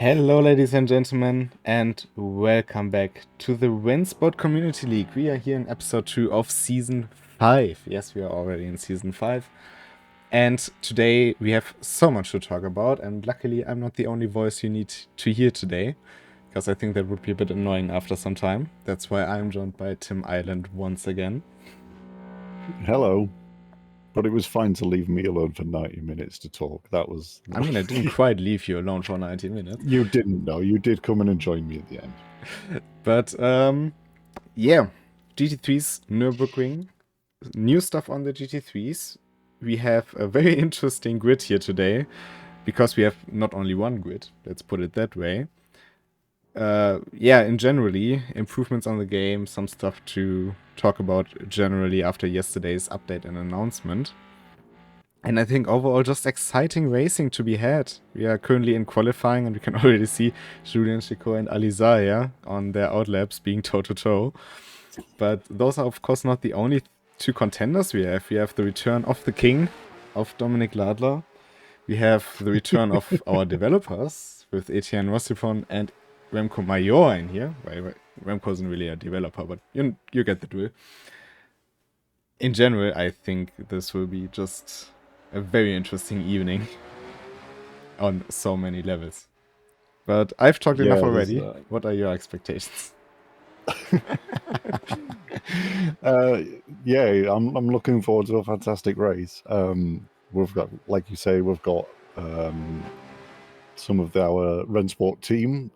Hello, ladies and gentlemen, and welcome back to the RENNSPORT Community League. We are here in episode 2 of season 5. Yes, we are already in season 5. And today we have so much to talk about, and luckily I'm not the only voice you need to hear today, because I think that would be a bit annoying after some time. That's why I'm joined by Tim Island once again. Hello. But it was fine to leave me alone for 90 minutes to talk. That was... I mean, I didn't quite leave you alone for 90 minutes. You didn't, though. You did come in and join me at the end. But, yeah. GT3's Nürburgring. New stuff on the GT3s. We have a very interesting grid here today, because we have not only one grid, let's put it that way. Yeah, in generally, improvements on the game, some stuff to talk about generally after yesterday's update and announcement. And I think overall just exciting racing to be had. We are currently in qualifying and we can already see Julian Chico and Alizaya on their outlaps being toe-to-toe. But those are of course not the only two contenders we have. We have the return of the king, of Dominic Ladler. We have the return of our developers with Etienne Rossipon and Remco Major in here. Well, Remco isn't really a developer, but you get the drill. In general, I think this will be just a very interesting evening on so many levels. But I've talked enough already. What are your expectations? Yeah, I'm looking forward to a fantastic race. We've got, like you say, we've got some of our RENNSPORT team,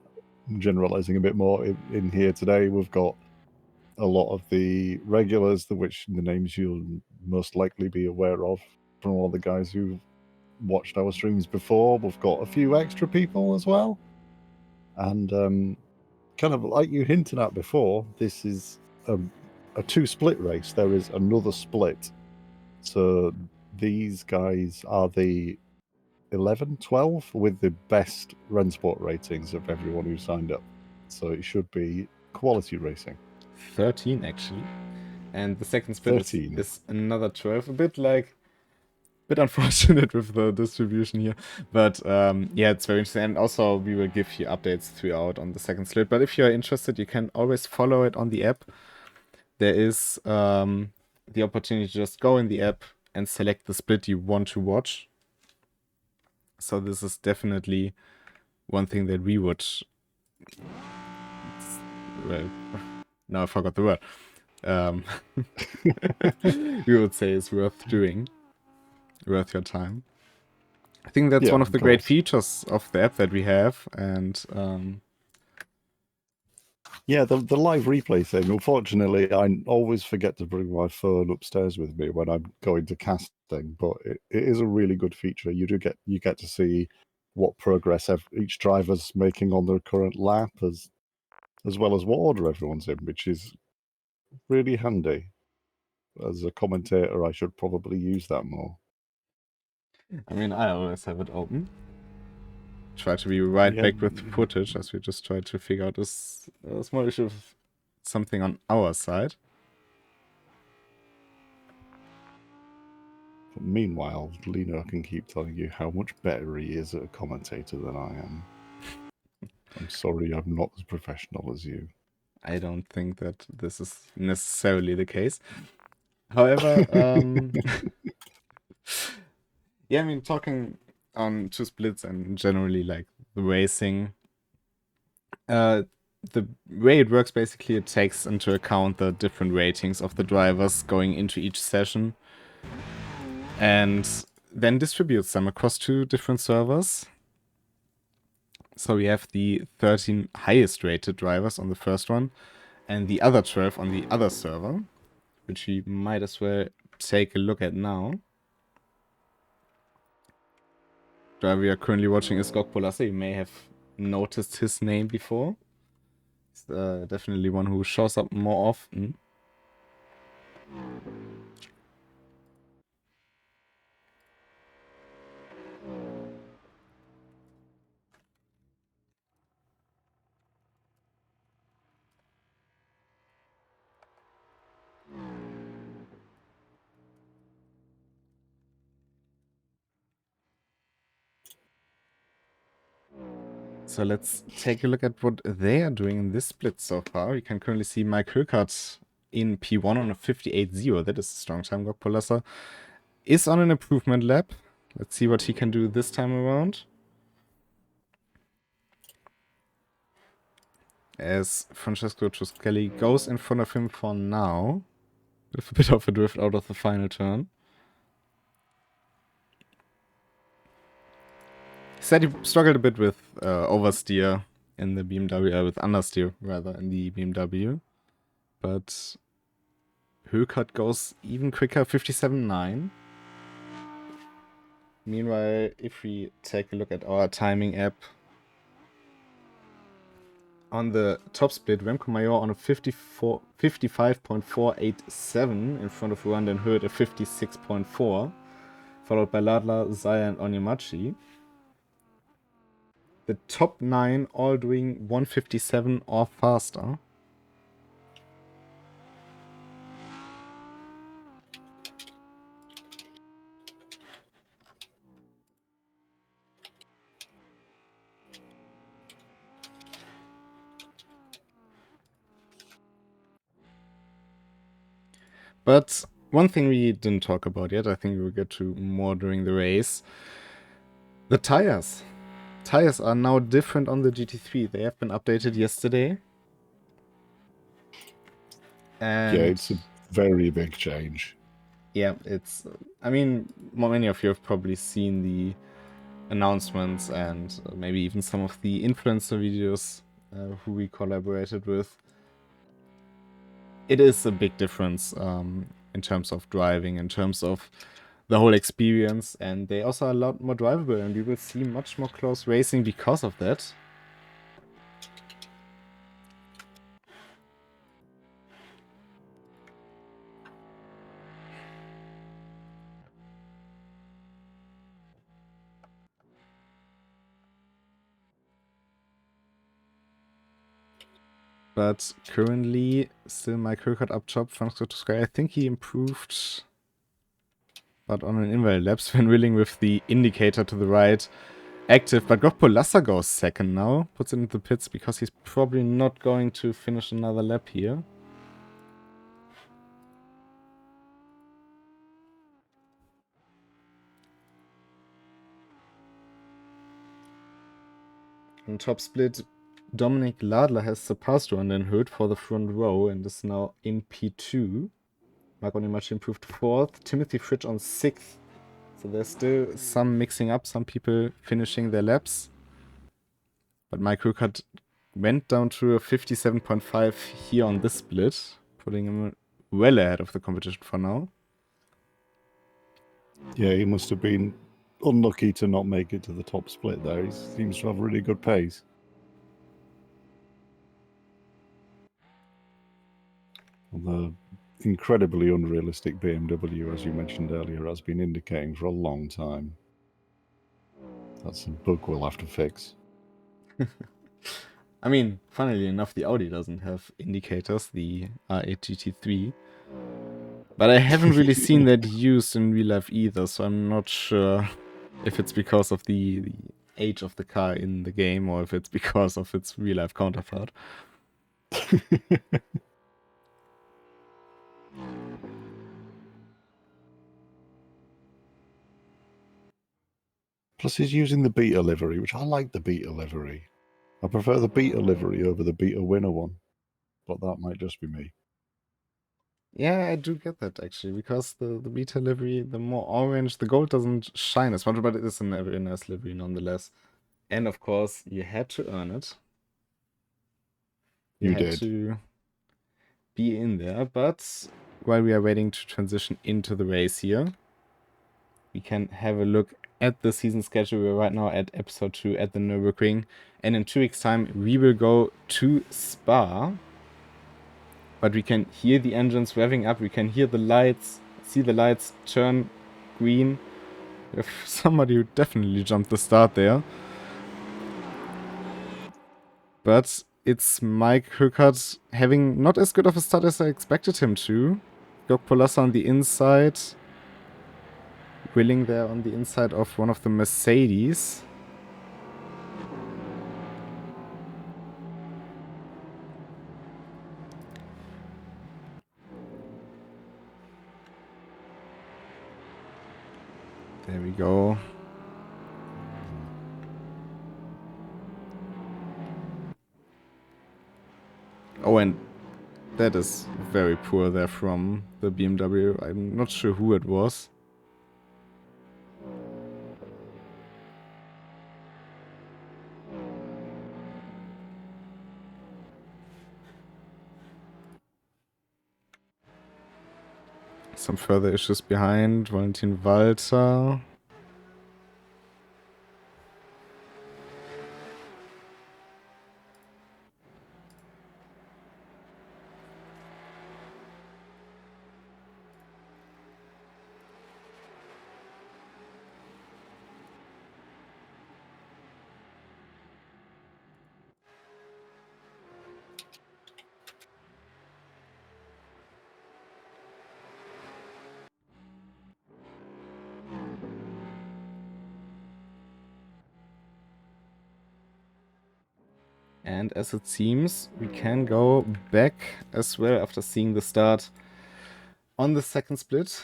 generalizing a bit more in here today. We've got a lot of the regulars, which the names you'll most likely be aware of from all the guys who've watched our streams before. We've got a few extra people as well. And kind of like you hinted at before, this is a two-split race. There is another split. So these guys are the 11, 12 with the best RENNSPORT ratings of everyone who signed up. So it should be quality racing. 13 actually. And the second split is another 12. A bit unfortunate with the distribution here. But yeah, it's very interesting. And also we will give you updates throughout on the second split. But if you're interested, you can always follow it on the app. There is the opportunity to just go in the app and select the split you want to watch. So this is definitely one thing that we would... Well, now I forgot the word. We would say is worth doing. Worth your time. I think that's one of the great features of the app that we have. And yeah, the live replay thing. Unfortunately, I always forget to bring my phone upstairs with me when I'm going to casting, but it is a really good feature. You get to see what progress each driver's making on their current lap, as well as what order everyone's in, which is really handy. As a commentator, I should probably use that more. I mean, I always have it open. Try to be back with footage as we just try to figure out a small issue of something on our side. But meanwhile, Lino can keep telling you how much better he is at a commentator than I am. I'm sorry, I'm not as professional as you. I don't think that this is necessarily the case. However, yeah, I mean, talking on two splits and generally like the racing, the way it works basically, it takes into account the different ratings of the drivers going into each session and then distributes them across two different servers. So we have the 13 highest rated drivers on the first one and the other 12 on the other server, which we might as well take a look at now. The driver we are currently watching is Gok Polasse. You may have noticed his name before. He's definitely one who shows up more often. So let's take a look at what they are doing in this split so far. You can currently see Mike Hurkacz in P1 on a 58-0. That is a strong time. Gok Polassa is on an improvement lap. Let's see what he can do this time around. As Francesco Truschelli goes in front of him for now, with a bit of a drift out of the final turn. He said he struggled a bit with oversteer in the BMW, with understeer rather in the BMW. But Hurkacz goes even quicker, 57.9. Meanwhile, if we take a look at our timing app, on the top split, Remco Major on a 55.487 in front of Rwanda and Hurt at 56.4, followed by Ladla, Zaya, and Onyemachi. The top 9 all doing 157 or faster. But one thing we didn't talk about yet, I think we'll get to more during the race. The tires. Tires are now different on the GT3. They have been updated yesterday. And yeah, it's a very big change. Yeah, it's... I mean, many of you have probably seen the announcements and maybe even some of the influencer videos who we collaborated with. It is a big difference in terms of driving, in terms of the whole experience, and they also are a lot more drivable, and we will see much more close racing because of that. But currently, still Mike Hurkacz up top, Francesco Toscai. I think he improved, but on an invalid lap. Sven Rilling with the indicator to the right active, but Gok Polassa goes second now. Puts it into the pits because he's probably not going to finish another lap here. On top split, Dominic Ladler has surpassed Ron and Hurt for the front row and is now in P2. Mark Onyemachi improved 4th. Timothy Fritsch on 6th. So there's still some mixing up, some people finishing their laps. But Mike Hurkacz went down to a 57.5 here on this split, putting him well ahead of the competition for now. Yeah, he must have been unlucky to not make it to the top split there. He seems to have really good pace. The incredibly unrealistic BMW, as you mentioned earlier, has been indicating for a long time. That's a bug we'll have to fix. I mean, funnily enough, the Audi doesn't have indicators, the R8 GT3. But I haven't really seen that used in real life either, so I'm not sure if it's because of the age of the car in the game or if it's because of its real life counterpart. Plus he's using the Beta livery, which I like the Beta livery. I prefer the Beta livery over the Beta winner one, but that might just be me. Yeah, I do get that actually, because the Beta livery, the more orange, the gold doesn't shine as much, but it is a very nice livery nonetheless. And of course, you had to earn it. You had did. to be in there, but while we are waiting to transition into the race here, we can have a look at the season schedule. We're right now at episode 2 at the Nürburgring, and in 2 weeks' time we will go to Spa. But we can hear the engines revving up, we can hear the lights, see the lights turn green. We have somebody who definitely jumped the start there. But it's Mike Hurkacz having not as good of a start as I expected him to. Gok Polassa on the inside. Willing there on the inside of one of the Mercedes. There we go. Oh, and that is very poor there from the BMW. I'm not sure who it was. Some further issues behind. Valentin Walter. And as it seems, we can go back as well after seeing the start on the second split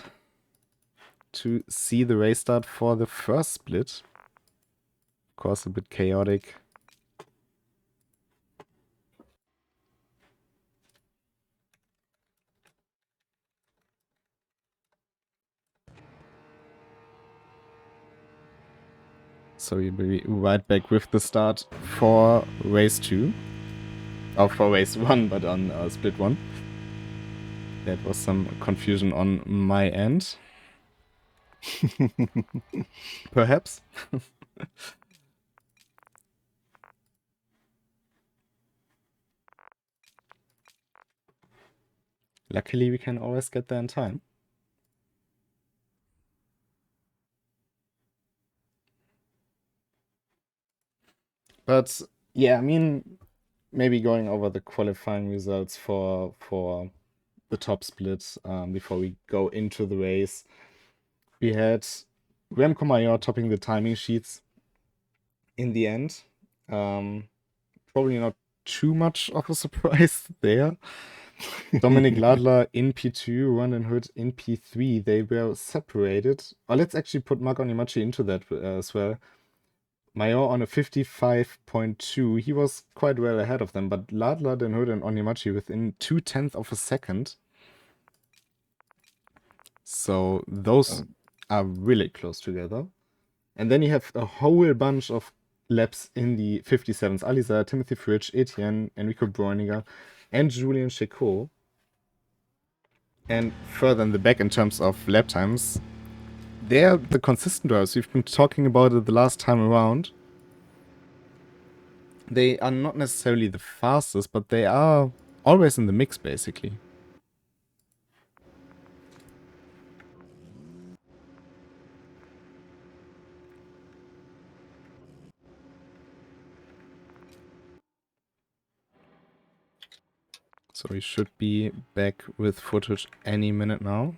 to see the race start for the first split. Of course, a bit chaotic. So we'll be right back with the start for race 2. Or for race 1, but on split 1. That was some confusion on my end. Perhaps. Luckily, we can always get there in time. But yeah, I mean, maybe going over the qualifying results for the top split before we go into the race. We had Remco Major topping the timing sheets in the end. Probably not too much of a surprise there. Dominik Ladler in P2, Ronan Hood in P3. They were separated. Or let's actually put Mark Onimachi into that as well. Major on a 55.2. He was quite well ahead of them, but Ladler, then Hood, and Onimachi within 0.2 of a second. So those are really close together. And then you have a whole bunch of laps in the 57s. Aliza, Timothy Fritsch, Etienne, Enrico Bräuniger, and Julian Checot. And further in the back in terms of lap times, they're the consistent drivers. We've been talking about it the last time around. They are not necessarily the fastest, but they are always in the mix, basically. So we should be back with footage any minute now.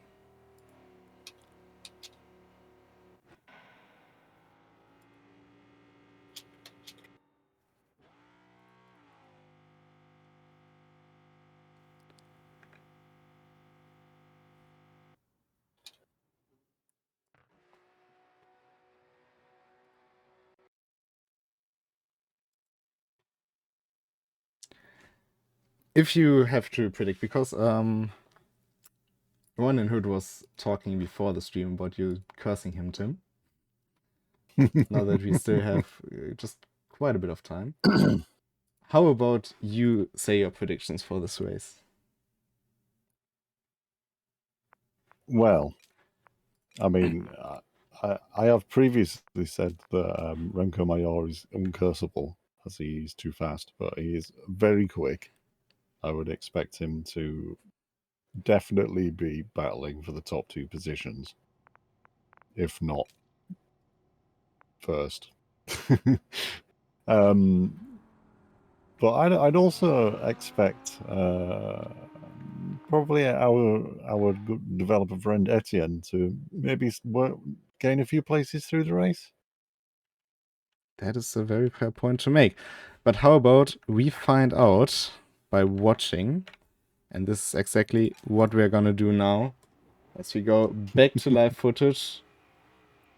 If you have to predict, because Ronan Hood was talking before the stream about you cursing him, Tim. Now that we still have just quite a bit of time. How about you say your predictions for this race? Well, I mean, I have previously said that Remco Major is uncursable as he's too fast, but he is very quick. I would expect him to definitely be battling for the top 2 positions, if not first. But I'd also expect probably our good developer friend Etienne to maybe gain a few places through the race. That is a very fair point to make. But how about we find out by watching, and this is exactly what we're gonna do now, as we go back to live footage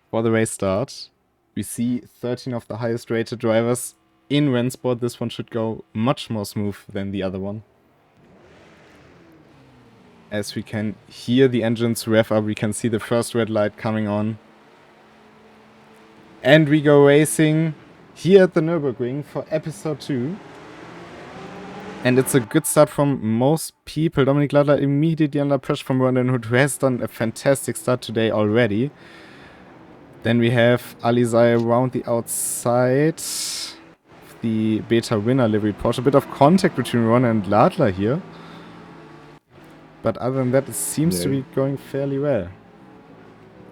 for the race start. We see 13 of the highest rated drivers in RENNSPORT. This one should go much more smooth than the other one. As we can hear the engines rev up, we can see the first red light coming on. And we go racing here at the Nürburgring for episode 2. And it's a good start from most people. Dominik Ladler immediately under pressure from Ronan Hood, who has done a fantastic start today already. Then we have Alizai around the outside. The beta winner livery Porsche. A bit of contact between Ronan and Ladler here. But other than that, it seems to be going fairly well.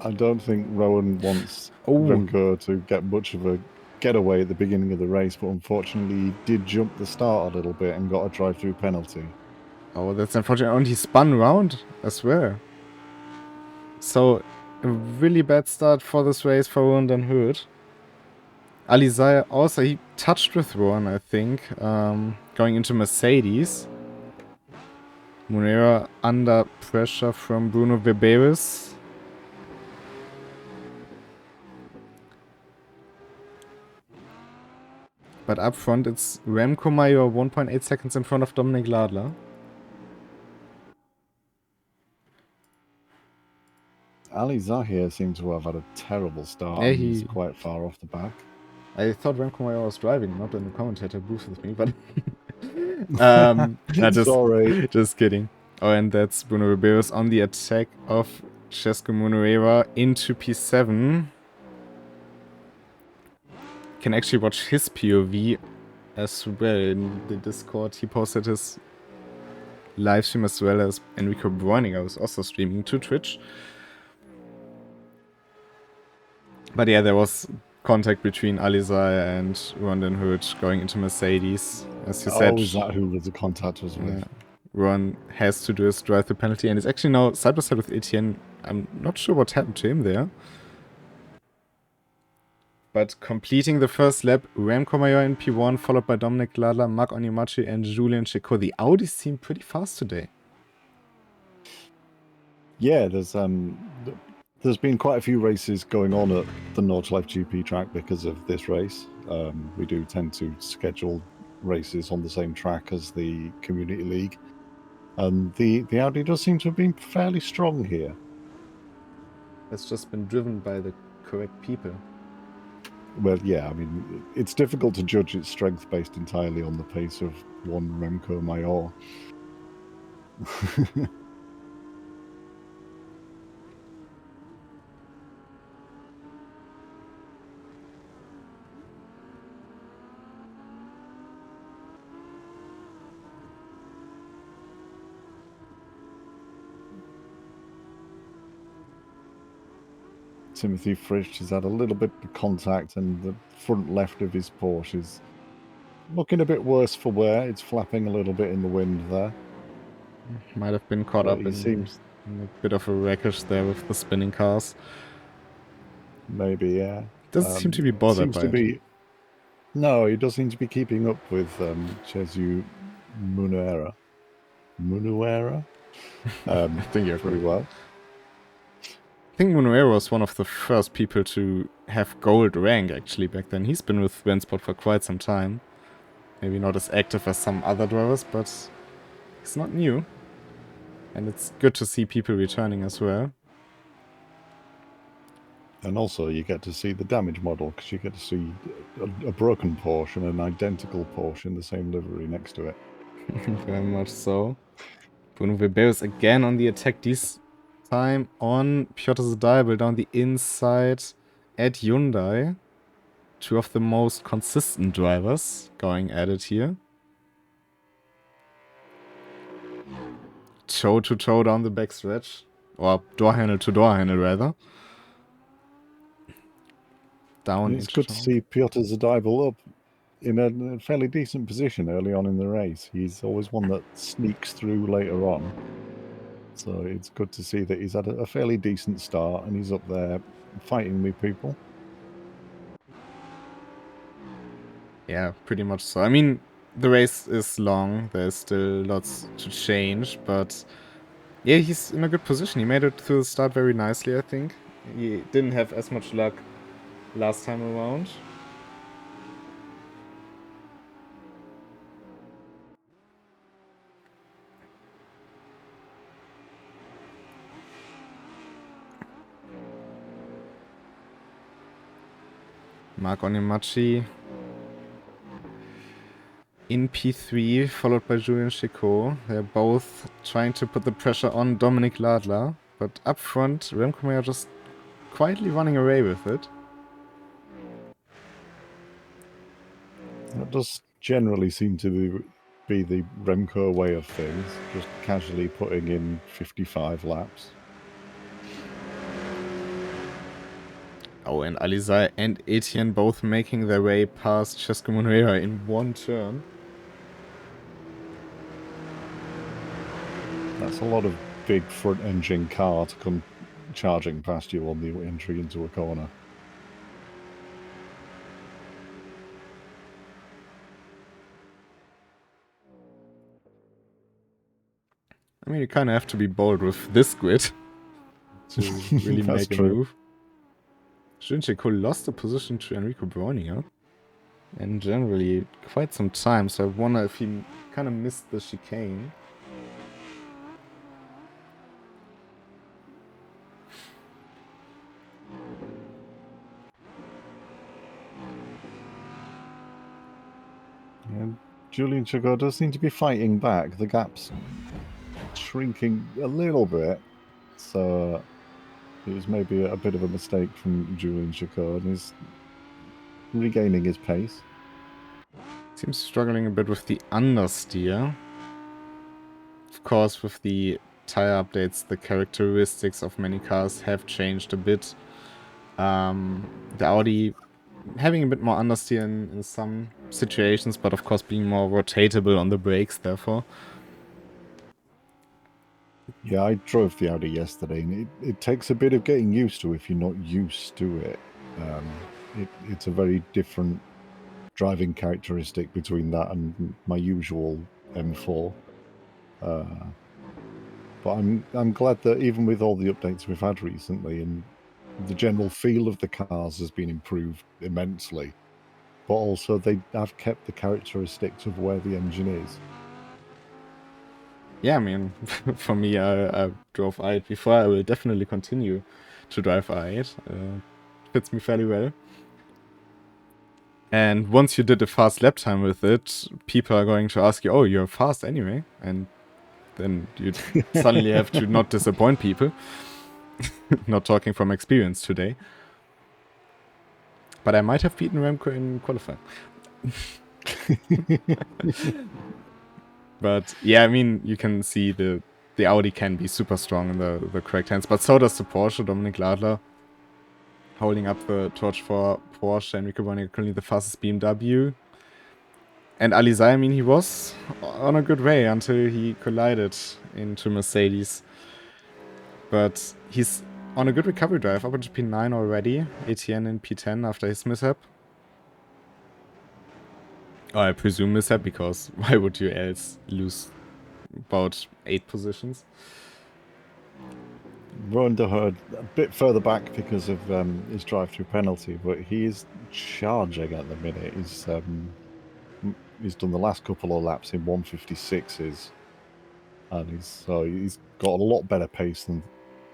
I don't think Rowan wants Remco to get much of a getaway at the beginning of the race, but unfortunately he did jump the start a little bit and got a drive-through penalty. Oh, that's unfortunate. And he spun around as well. So, a really bad start for this race for Rowan Dan Hood. Alizai also, he touched with Rowan, I think, going into Mercedes. Munera under pressure from Bruno Weberis. But up front, it's Remco Major 1.8 seconds in front of Dominik Ladler. Ali Zahir seems to have had a terrible start. Yeah, he's quite far off the back. I thought Remco Major was driving, not in the commentator booth with me, but... Sorry. Just kidding. Oh, and that's Bruno Ribeiro on the attack of Cesco Munera into P7. Can actually watch his POV as well in the Discord. He posted his live stream as well as Enrico Bräuninger was also streaming to Twitch. But yeah, there was contact between Alizai and Rowan Dan Hood going into Mercedes. As you said. Oh, is that who the contact was with? Yeah. Rowan has to do his drive-through penalty and is actually now side by side with Etienne. I'm not sure what happened to him there. But completing the first lap, Remco Major in P1, followed by Dominik Ladler, Marc Onimachi, and Julien Checot. The Audis seem pretty fast today. Yeah, there's been quite a few races going on at the Nordschleife GP track because of this race. We do tend to schedule races on the same track as the Community League. And the Audi does seem to have been fairly strong here. It's just been driven by the correct people. Well, yeah, I mean, it's difficult to judge its strength based entirely on the pace of one Remco Major. Timothy Frisch has had a little bit of contact, and the front left of his Porsche is looking a bit worse for wear. It's flapping a little bit in the wind there. Might have been caught up in a bit of a wreckage there with the spinning cars. Maybe, yeah. Doesn't seem to be bothered by it. No, he does seem to be keeping up with Cesco Munera. I think you're pretty well. I think Munera was one of the first people to have gold rank actually back then. He's been with RENNSPORT for quite some time. Maybe not as active as some other drivers, but he's not new. And it's good to see people returning as well. And also you get to see the damage model, because you get to see a broken Porsche and an identical Porsche in the same livery next to it. Very much so. Bruno Weberis again on the attack, this time on Piotr Zadybel down the inside at Hyundai. Two of the most consistent drivers going at it here. Toe to toe down the backstretch. Or door handle to door handle rather. Down. It's good to see Piotr Zadybel up in a fairly decent position early on in the race. He's always one that sneaks through later on. So it's good to see that he's had a fairly decent start and he's up there fighting with people. Yeah, pretty much so. I mean, the race is long. There's still lots to change, but yeah, he's in a good position. He made it through the start very nicely, I think. He didn't have as much luck last time around. Mark Onyemachi in P3, followed by Julian Chicot. They're both trying to put the pressure on Dominik Ladler, but up front, Remco are just quietly running away with it. That does generally seem to be the Remco way of things, just casually putting in 55 laps. Oh, and Alizai and Etienne both making their way past Cesco Moreira in one turn. That's a lot of big front engine car to come charging past you on the entry into a corner. I mean, you kind of have to be bold with this grid to really make a move. Julian Chicot lost the position to Enrico Breuninger. And generally quite some time, so I wonder if he kind of missed the chicane. And Julian Chicot does seem to be fighting back. The gap's shrinking a little bit, so it was maybe a bit of a mistake from Julian Chicot, and he's regaining his pace. Seems struggling a bit with the understeer. Of course, with the tire updates, the characteristics of many cars have changed a bit. The Audi having a bit more understeer in some situations, but of course being more rotatable on the brakes, therefore. Yeah, I drove the Audi yesterday, and it takes a bit of getting used to if you're not used to it. It's a very different driving characteristic between that and my usual M4. But I'm glad that even with all the updates we've had recently, and the general feel of the cars has been improved immensely, but also they have kept the characteristics of where the engine is. Yeah, I mean, for me, I drove i8 before. I will definitely continue to drive i8. Fits me fairly well. And once you did a fast lap time with it, people are going to ask you, oh, you're fast anyway. And then you suddenly have to not disappoint people. Not talking from experience today. But I might have beaten Remco in qualifying. But yeah, I mean, you can see the Audi can be super strong in the correct hands. But so does the Porsche. Dominik Ladler holding up the torch for Porsche. Enrico Breuninger currently the fastest BMW. And Alizai, I mean, he was on a good way until he collided into Mercedes. But he's on a good recovery drive, up into P9 already. Etienne in P10 after his mishap. Oh, I presume mishap, because why would you else lose about 8 positions? Ronda a bit further back because of his drive-through penalty, but he is charging at the minute. He's done the last couple of laps in 156s, and he's got a lot better pace than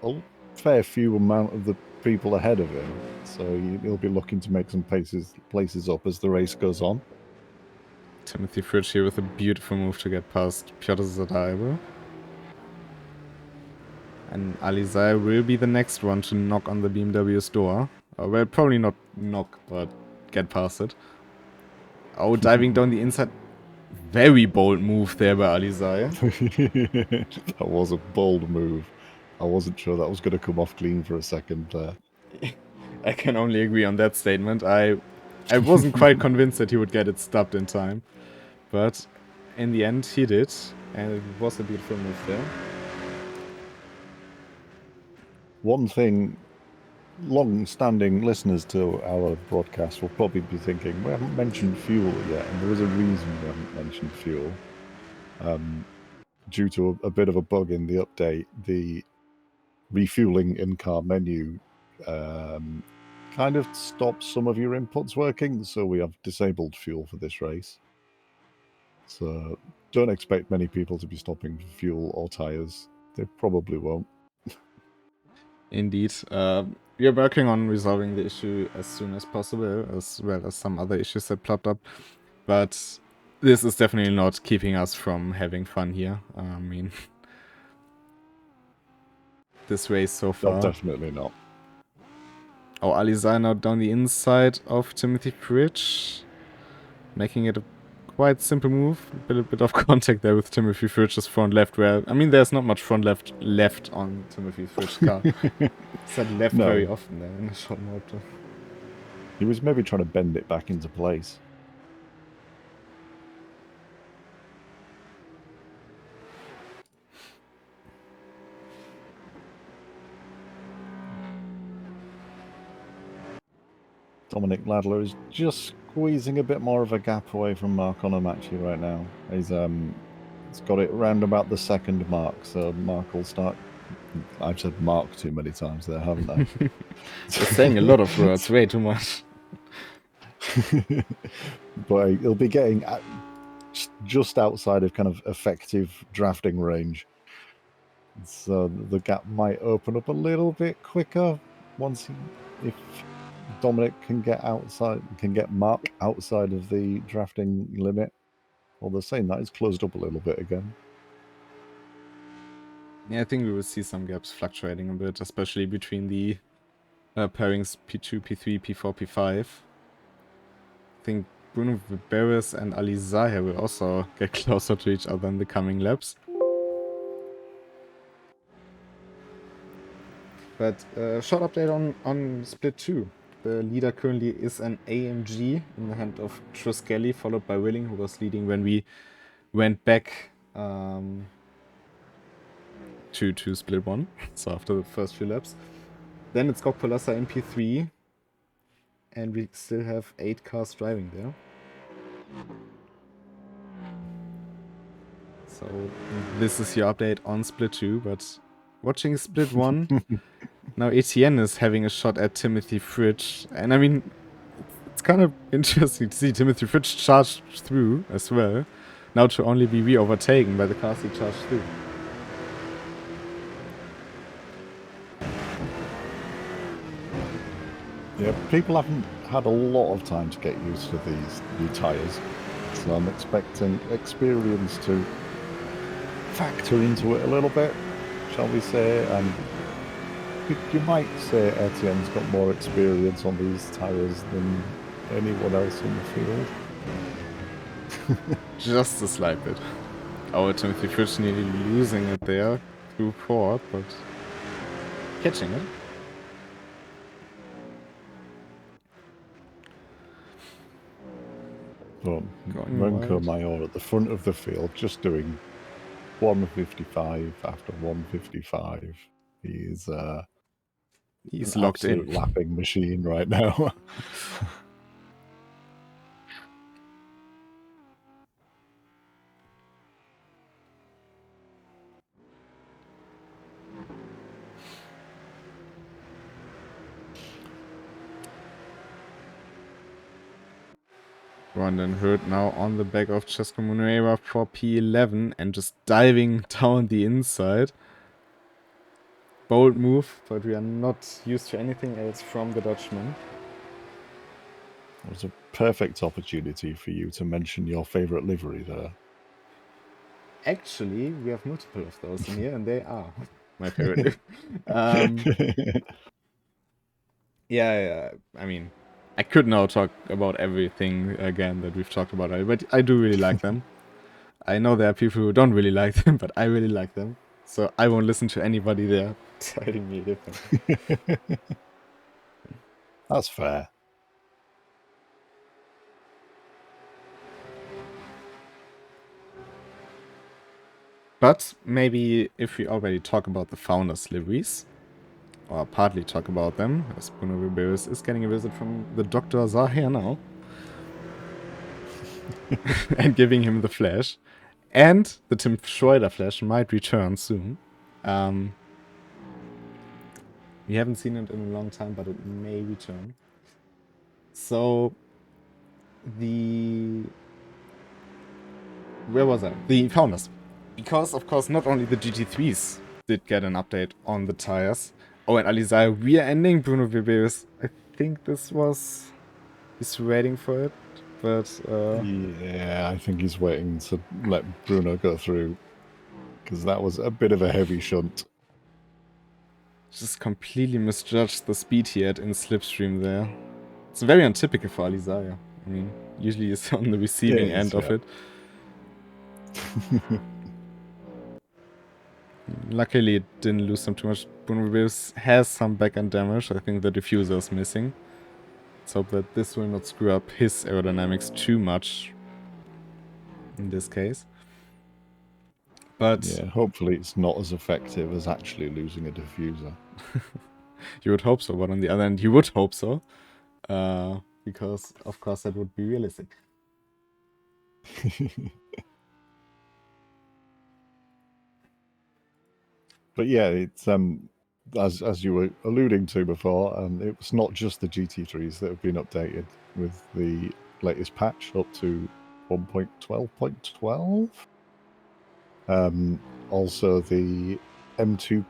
a fair few amount of the people ahead of him. So he'll be looking to make some places up as the race goes on. Timothy Fritsch here with a beautiful move to get past Piotr Zadaibo. And Alizai will be the next one to knock on the BMW's door. Well, probably not knock, but get past it. Oh, diving down the inside. Very bold move there by Alizai. That was a bold move. I wasn't sure that was going to come off clean for a second there. I can only agree on that statement. I wasn't quite convinced that he would get it stopped in time. But in the end, he did. And it was a beautiful move there. One thing long-standing listeners to our broadcast will probably be thinking, we haven't mentioned fuel yet, and there is a reason we haven't mentioned fuel. Due to a bit of a bug in the update, the refueling in-car menu kind of stops some of your inputs working, so we have disabled fuel for this race. So don't expect many people to be stopping for fuel or tires. They probably won't. Indeed. We are working on resolving the issue as soon as possible, as well as some other issues that plopped up. But this is definitely not keeping us from having fun here. I mean, this race so far. No, definitely not. Oh, Alizai now down the inside of Timothy Fridge, making it a quite simple move. A bit of contact there with Timothy Fridge's front left, where, I mean, there's not much front left on Timothy Fridge's car. Said left very often there in the short mode. He was maybe trying to bend it back into place. Dominic Ladler is just squeezing a bit more of a gap away from Mark Onomachi right now. He's got it round about the second mark, so Mark will start. I've said Mark too many times there, haven't I? You're saying a lot of words, way too much. But he'll be getting just outside of kind of effective drafting range. So the gap might open up a little bit quicker once if Dominic can get Mark outside of the drafting limit. Well, they're saying that it's closed up a little bit again. Yeah, I think we will see some gaps fluctuating a bit, especially between the pairings P2, P3, P4, P5. I think Bruno Viberis and Ali Zahir will also get closer to each other in the coming laps. But short update on Split 2. The leader currently is an AMG in the hand of Krystall, followed by Willing, who was leading when we went back to Split 1, so after the first few laps. Then it's got Polassa in P3, and we still have 8 cars driving there. So this is your update on Split 2, but watching Split 1, now Etienne is having a shot at Timothy Fridge, and I mean, it's kind of interesting to see Timothy Fridge charge through as well, now to only be re-overtaken by the cars he charged through. Yeah, people haven't had a lot of time to get used to these new tyres, so I'm expecting experience to factor into it a little bit, shall we say, and you might say Etienne's got more experience on these tyres than anyone else in the field. Just a slight bit. Our Timothy Fridge nearly losing it there through port, but catching it. But Renko Mayor at the front of the field, just doing 155 after 155. He's locked in. Lapping machine right now. Rondon Hurt now on the back of Cesco Munuera for P11 and just diving down the inside. Bold move, but we are not used to anything else from the Dutchman. It was a perfect opportunity for you to mention your favourite livery there. Actually, we have multiple of those in here, and they are my favorite. Yeah, I mean, I could now talk about everything again that we've talked about already, but I do really like them. I know there are people who don't really like them, but I really like them. So I won't listen to anybody there telling me different. That's fair. But maybe if we already talk about the founders' liveries, or partly talk about them, as Bruno Ribeiro is getting a visit from the Dr. Zahir now, and giving him the flash, and the Tim Schroeder flash might return soon. We haven't seen it in a long time, but it may return. So, where was I? The founders. Because, of course, not only the GT3s did get an update on the tires. Oh, and Alizai, we are ending Bruno Viberis. I think this was... He's waiting for it, but... Yeah, I think he's waiting to let Bruno go through, because that was a bit of a heavy shunt. Just completely misjudged the speed he had in Slipstream there. It's very untypical for Alizai. I mean, usually he's on the receiving end of it. Luckily, it didn't lose him too much. Bruno Viberis has some back-end damage. I think the diffuser is missing. Let's hope that this will not screw up his aerodynamics too much in this case. But yeah, hopefully it's not as effective as actually losing a diffuser. You would hope so, but on the other hand, you would hope so. Because, of course, that would be realistic. But yeah, it's as you were alluding to before, it was not just the GT3s that have been updated with the latest patch up to 1.12.12. Also, the M2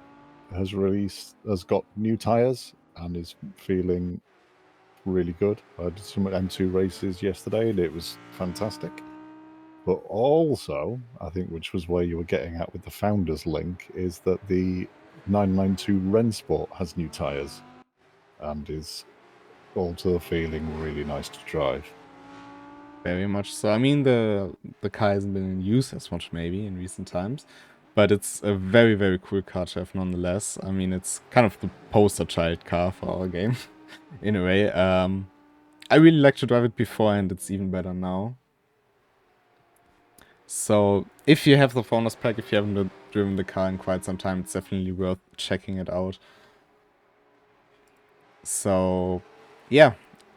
has got new tires and is feeling really good. I did some M2 races yesterday and it was fantastic. But also, I think, which was where you were getting at with the founders link, is that the 992 RENNSPORT has new tires and is also feeling really nice to drive. Very much so. I mean, the car hasn't been in use as much maybe in recent times, but it's a very, very cool car to have nonetheless. I mean, it's kind of the poster child car for our game, in a way. I really like to drive it before, and it's even better now. So, if you have the Founders Pack, if you haven't driven the car in quite some time, it's definitely worth checking it out. So, yeah,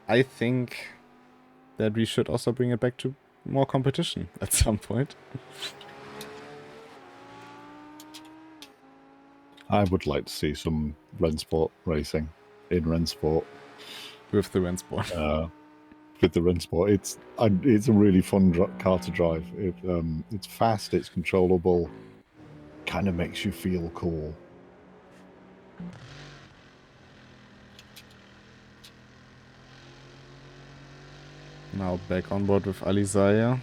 I think that we should also bring it back to more competition at some point. I would like to see some RENNSPORT racing in RENNSPORT. With the RENNSPORT. With the RENNSPORT, it's a really fun car to drive. It's fast, it's controllable, kind of makes you feel cool. Now back on board with Alizaya.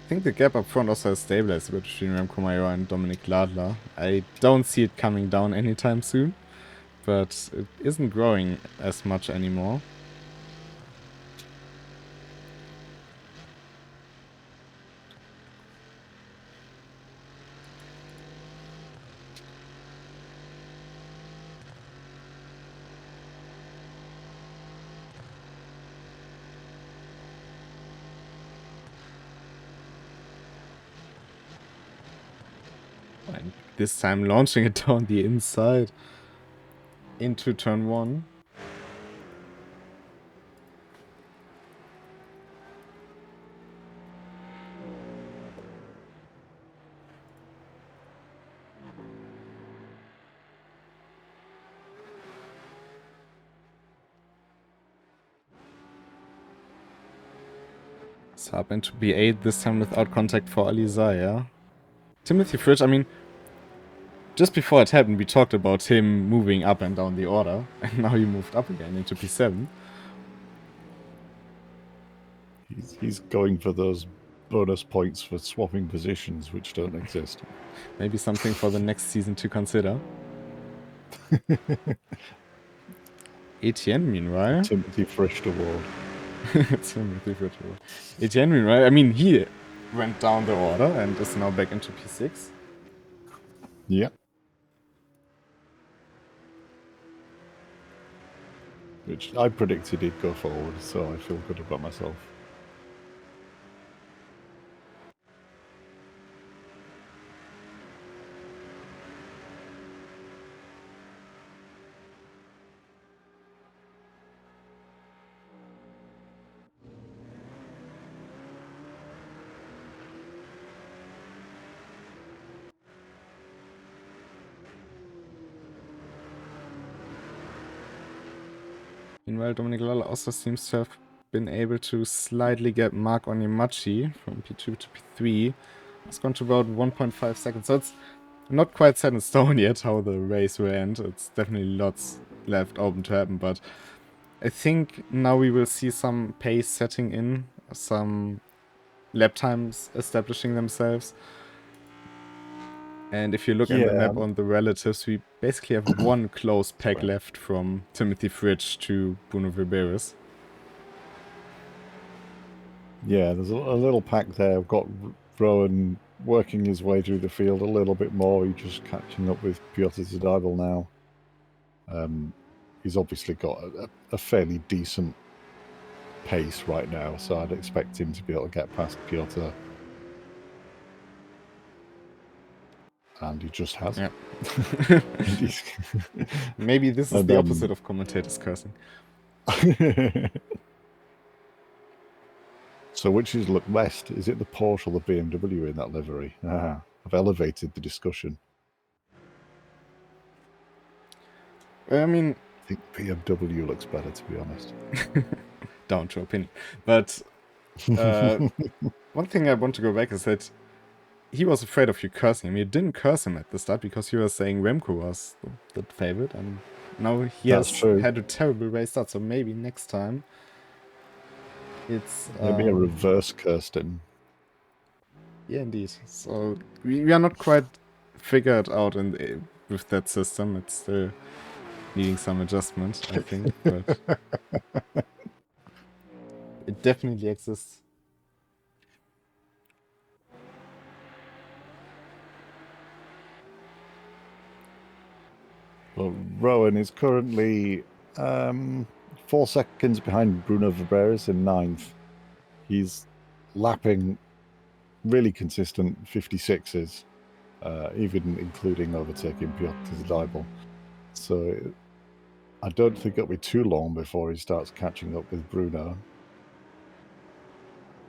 I think the gap up front also has stabilized a bit between Remco Major and Dominic Ladler. I don't see it coming down anytime soon, but it isn't growing as much anymore. And this time launching it down the inside into turn 1. Sub into B8, this time without contact for Alizaya. Timothy Fridge, I mean, just before it happened, we talked about him moving up and down the order, and now he moved up again into P7. He's going for those bonus points for swapping positions, which don't exist. Maybe something for the next season to consider. Etienne, meanwhile. Timothy Frisch award. Timothy Frisch award. Etienne, meanwhile, I mean, he went down the order and is now back into P6. Yeah. Which I predicted he'd go forward, so I feel good about myself. Meanwhile, Dominic Lala also seems to have been able to slightly get Mark Onyemachi from P2 to P3. It's gone to about 1.5 seconds, so it's not quite set in stone yet how the race will end. It's definitely lots left open to happen, but I think now we will see some pace setting in, some lap times establishing themselves. And if you look at the map on the relatives, we basically have one close pack left from Timothy Fridge to Bruno Viberis. Yeah, there's a little pack there. I've got Rowan working his way through the field a little bit more. He's just catching up with Piotr Zadybal now. He's obviously got a fairly decent pace right now, so I'd expect him to be able to get past Piotr. And he just has. Yeah. Maybe this is the opposite of commentators cursing. So which is look best? Is it the Porsche or the BMW in that livery? I've elevated the discussion. I mean, I think BMW looks better, to be honest. Down to opinion. But one thing I want to go back is that he was afraid of you cursing him. You didn't curse him at the start because you were saying Remco was the favorite, and now he has had a terrible race start. So maybe next time it's maybe a reverse cursed him. Yeah, indeed. So we are not quite figured out with that system. It's still needing some adjustment, I think, but it definitely exists. Well, Rowan is currently 4 seconds behind Bruno Viberis in 9th. He's lapping really consistent 56s, even including overtaking Piotr Zadybal. So I don't think it'll be too long before he starts catching up with Bruno.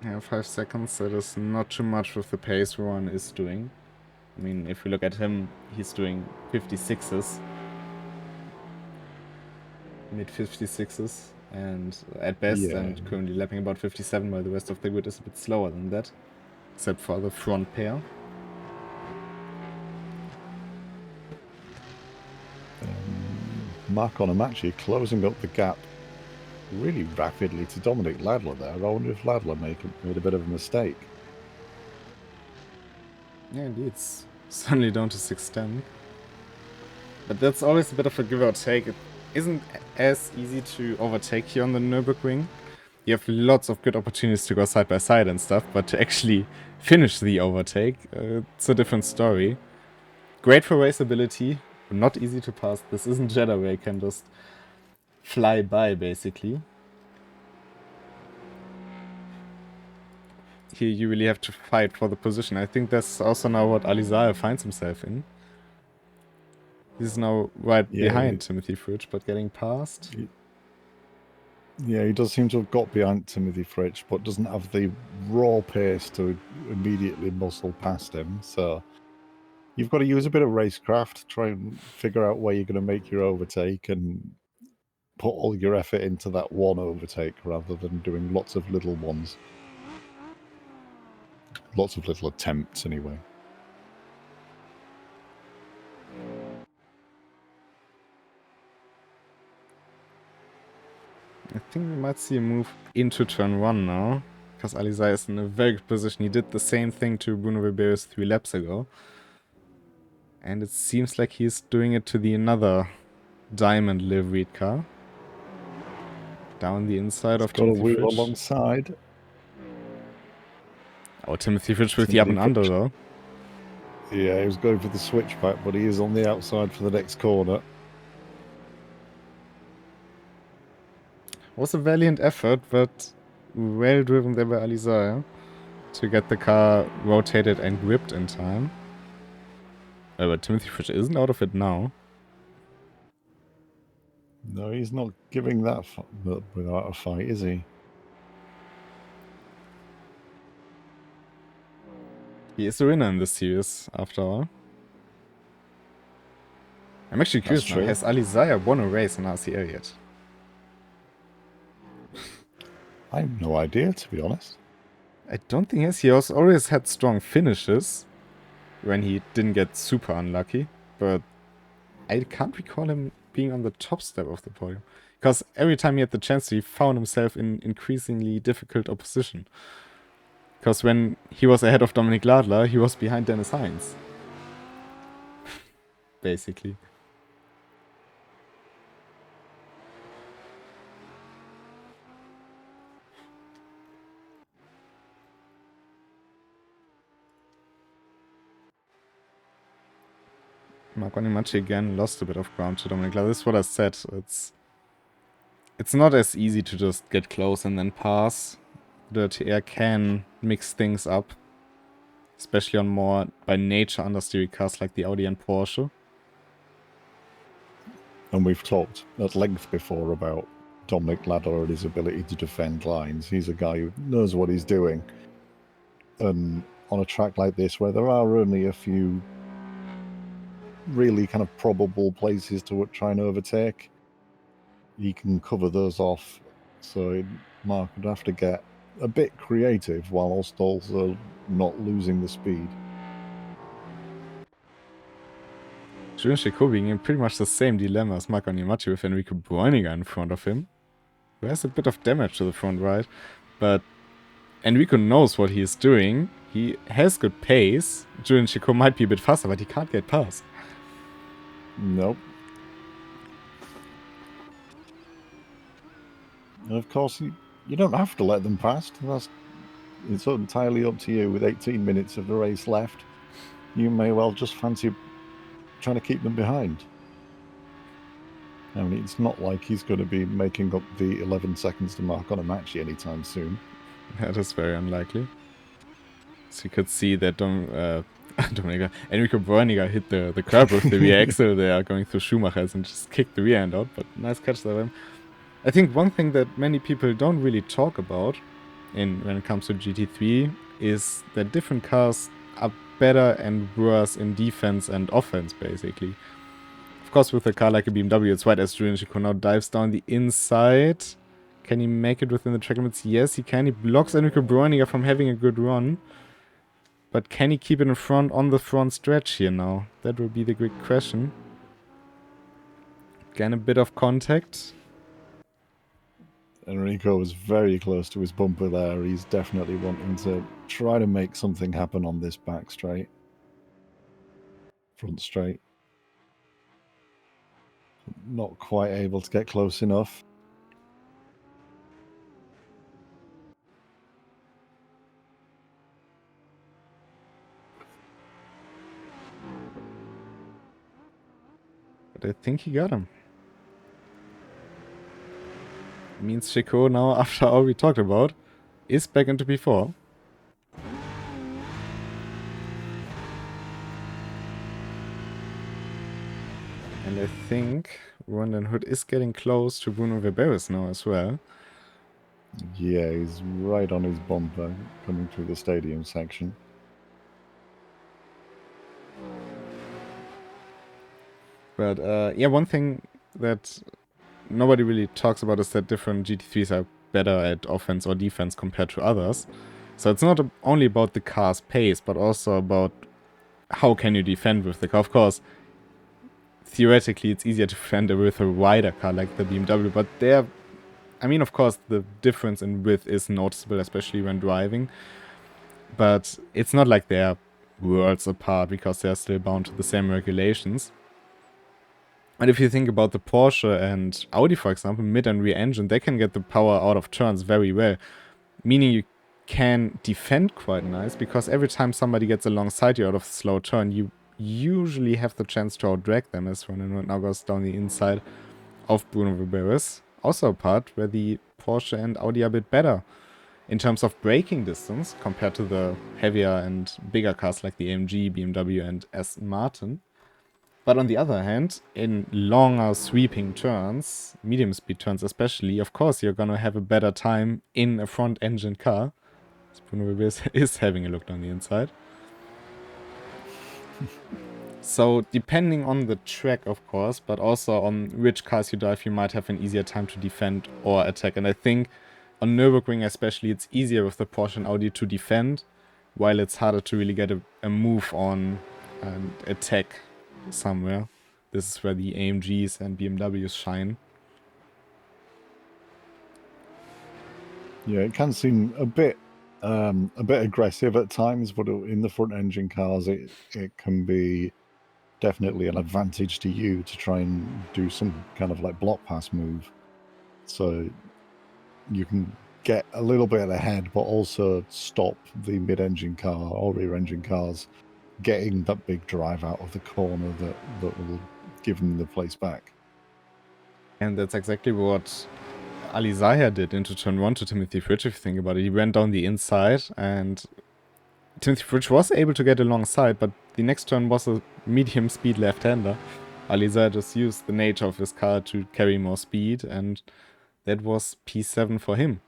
Yeah, 5 seconds, that is not too much with the pace Rowan is doing. I mean, if we look at him, he's doing 56s. Mid-56s, and at best, and currently lapping about 57, while the rest of the grid is a bit slower than that, except for the front pair. Mark Onyemachi closing up the gap really rapidly to Dominic Ladler there. I wonder if Ladler made a bit of a mistake. Yeah, indeed, it's suddenly down to 6:10. But that's always a bit of a give or take. It isn't as easy to overtake here on the Nürburgring. You have lots of good opportunities to go side by side and stuff, but to actually finish the overtake, it's a different story. Great for raceability, but not easy to pass. This isn't Jeddah where you can just fly by, basically. Here you really have to fight for the position. I think that's also now what Alizar finds himself in. He's now right behind Timothy Fridge, but getting past. Yeah, he does seem to have got behind Timothy Fridge, but doesn't have the raw pace to immediately muscle past him. So you've got to use a bit of racecraft, try and figure out where you're going to make your overtake and put all your effort into that one overtake rather than doing lots of little ones. Lots of little attempts, anyway. I think we might see a move into turn 1 now, because Alizar is in a very good position. He did the same thing to Bruno Viberis 3 laps ago. And it seems like he's doing it to the another diamond liveried car. Down the inside of Timothy Fridge. Got a wheel alongside. Oh, Timothy Fridge with the up and under, though. Yeah, he was going for the switchback, but he is on the outside for the next corner. Was a valiant effort, but well driven there by Alizar to get the car rotated and gripped in time. But Timothy Fridge isn't out of it now. No, he's not giving that without a fight, is he? He is the winner in this series, after all. I'm actually curious now, has Alizar won a race in RCL yet? I have no idea, to be honest. I don't think he has. He has always had strong finishes when he didn't get super unlucky, but I can't recall him being on the top step of the podium. Because every time he had the chance, he found himself in increasingly difficult opposition. Because when he was ahead of Dominik Ladler, he was behind Dennis Heinz. Basically. Marco Animacci again lost a bit of ground to Dominik Ladler. This is what I said. It's not as easy to just get close and then pass. The TR can mix things up. Especially on more by nature understeery cars like the Audi and Porsche. And we've talked at length before about Dominik Ladler and his ability to defend lines. He's a guy who knows what he's doing. And on a track like this, where there are only a few really kind of probable places to try and overtake, he can cover those off. So Mark would have to get a bit creative whilst also not losing the speed. Julian Jacobi in pretty much the same dilemma as Marco Animacci with Enrico Bräuniger in front of him, who has a bit of damage to the front right, but Enrico knows what he is doing. He has good pace. Julian Jacobi might be a bit faster, but he can't get past. Nope. And of course, you don't have to let them past. It's entirely up to you. With 18 minutes of the race left, you may well just fancy trying to keep them behind. I mean, it's not like he's going to be making up the 11 seconds to Mark on a match anytime soon. That is very unlikely. So you could see that Enrico Bräuniger hit the curb with the rear axle there, going through Schumachers and just kicked the rear end out. But nice catch there. I think one thing that many people don't really talk about when it comes to GT3 is that different cars are better and worse in defense and offense, basically. Of course, with a car like a BMW, it's right as Julian Chico now dives down the inside. Can he make it within the track limits? Yes, he can. He blocks Enrico Bräuniger from having a good run. But can he keep it in front on the front stretch here now? That will be the big question. Again, a bit of contact. Enrico was very close to his bumper there. He's definitely wanting to try to make something happen on this back straight. Front straight. Not quite able to get close enough. But I think he got him. It means Chico now, after all we talked about, is back into P4. And I think Rondon Hood is getting close to Bruno Weberis now as well. Yeah, he's right on his bumper coming through the stadium section. But yeah, one thing that nobody really talks about is that different GT3s are better at offense or defense compared to others. So it's not only about the car's pace, but also about how can you defend with the car. Of course, theoretically it's easier to defend with a wider car like the BMW, but I mean, of course, the difference in width is noticeable, especially when driving. But it's not like they're worlds apart because they're still bound to the same regulations. And if you think about the Porsche and Audi, for example, mid and rear engine, they can get the power out of turns very well. Meaning you can defend quite nice, because every time somebody gets alongside you out of a slow turn, you usually have the chance to outdrag them, as Ronan now goes down the inside of Bruno Weberis. Also a part where the Porsche and Audi are a bit better in terms of braking distance compared to the heavier and bigger cars like the AMG, BMW and Aston Martin. But on the other hand, in longer sweeping turns, medium speed turns especially, of course you're gonna have a better time in a front engine car. Bruno Weberis is having a look down the inside. So depending on the track, of course, but also on which cars you drive, you might have an easier time to defend or attack. And I think on Nürburgring especially, it's easier with the Porsche and Audi to defend, while it's harder to really get a move on and attack somewhere. This is where the AMGs and BMWs shine. Yeah, it can seem a bit aggressive at times, but in the front engine cars, it can be definitely an advantage to you to try and do some kind of like block pass move. So you can get a little bit ahead, but also stop the mid-engine car or rear-engine cars getting that big drive out of the corner that will give them the place back. And that's exactly what Ali Zahir did into turn 1 to Timothy Fridge, if you think about it. He went down the inside, and Timothy Fridge was able to get alongside, but the next turn was a medium speed left-hander. Ali Zahir just used the nature of his car to carry more speed, and that was P7 for him.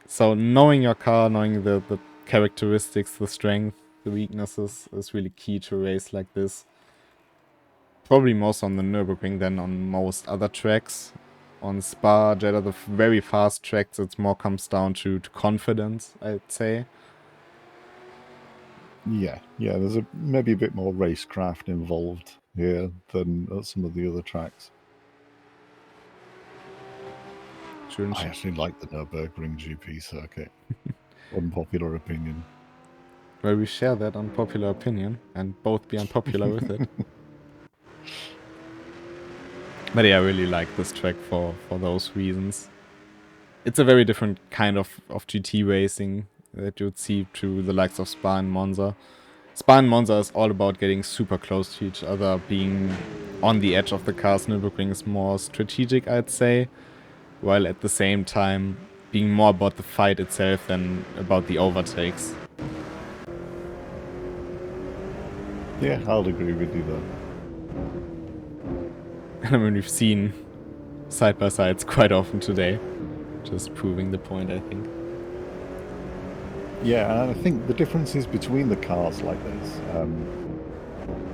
So knowing your car, knowing the characteristics, the strength, the weaknesses is really key to a race like this. Probably most on the Nürburgring than on most other tracks. On Spa, Jeddah, the very fast tracks, it more comes down to confidence, I'd say. Yeah, there's maybe a bit more racecraft involved here than at some of the other tracks. I actually like the Nürburgring GP circuit. Unpopular opinion. Well, we share that unpopular opinion and both be unpopular with it. But yeah, I really like this track for those reasons. It's a very different kind of GT racing that you would see to the likes of Spa and Monza. Spa and Monza is all about getting super close to each other, being on the edge of the cars. Nürburgring is more strategic, I'd say, while at the same time being more about the fight itself than about the overtakes. Yeah, I'll agree with you there. I mean, we've seen side-by-sides quite often today, just proving the point, I think. Yeah, and I think the differences between the cars like this,